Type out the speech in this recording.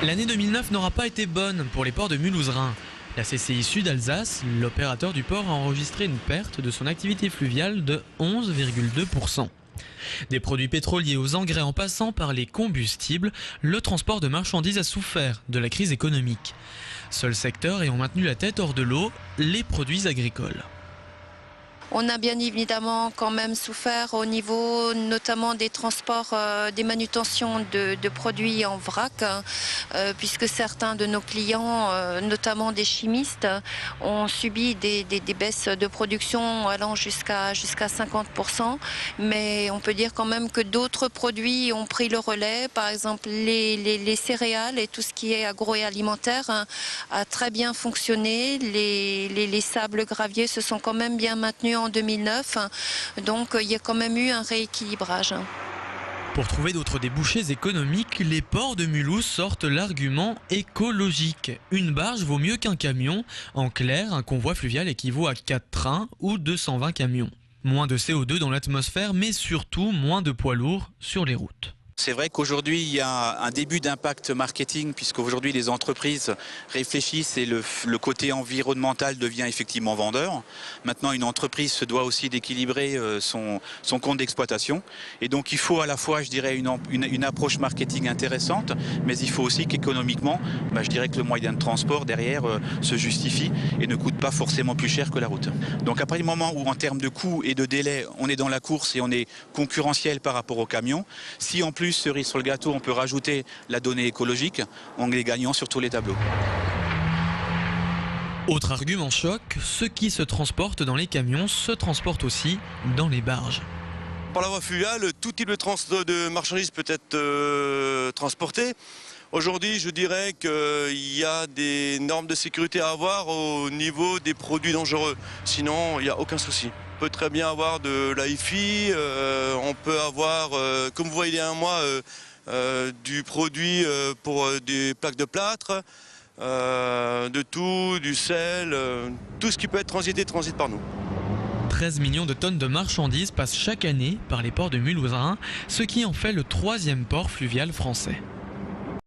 L'année 2009 n'aura pas été bonne pour les ports de Mulhouse-Rhin. La CCI Sud Alsace, l'opérateur du port, a enregistré une perte de son activité fluviale de 11,2%. Des produits pétroliers aux engrais en passant par les combustibles, le transport de marchandises a souffert de la crise économique. Seul secteur ayant maintenu la tête hors de l'eau, les produits agricoles. On a bien évidemment quand même souffert au niveau notamment des transports, des manutentions de produits en vrac, puisque certains de nos clients, notamment des chimistes, ont subi des baisses de production allant jusqu'à 50%. Mais on peut dire quand même que d'autres produits ont pris le relais. Par exemple, les céréales et tout ce qui est agroalimentaire a très bien fonctionné. Les sables graviers se sont quand même bien maintenus en 2009, donc il y a quand même eu un rééquilibrage. Pour trouver d'autres débouchés économiques, les ports de Mulhouse sortent l'argument écologique. Une barge vaut mieux qu'un camion. En clair, un convoi fluvial équivaut à 4 trains ou 220 camions. Moins de CO2 dans l'atmosphère, mais surtout moins de poids lourds sur les routes. C'est vrai qu'aujourd'hui, il y a un début d'impact marketing, puisqu'aujourd'hui, les entreprises réfléchissent et le côté environnemental devient effectivement vendeur. Maintenant, une entreprise se doit aussi d'équilibrer son compte d'exploitation. Et donc, il faut à la fois, je dirais, une approche marketing intéressante, mais il faut aussi qu'économiquement, je dirais que le moyen de transport derrière se justifie et ne coûte pas forcément plus cher que la route. Donc, après le moment où, en termes de coût et de délai, on est dans la course et on est concurrentiel par rapport aux camions, si en plus, cerise sur le gâteau, on peut rajouter la donnée écologique, on est gagnant sur tous les tableaux. Autre argument choc, ceux qui se transportent dans les camions se transportent aussi dans les barges. Par la voie fluviale, tout type de marchandises peut être transporté. Aujourd'hui, je dirais qu'il y a des normes de sécurité à avoir au niveau des produits dangereux. Sinon, il n'y a aucun souci. On peut très bien avoir de l'AIFI, on peut avoir, comme vous voyez derrière moi, du produit pour des plaques de plâtre, de tout, du sel, tout ce qui peut être transite par nous. 13 millions de tonnes de marchandises passent chaque année par les ports de Mulhouse-Rhin, ce qui en fait le 3e port fluvial français.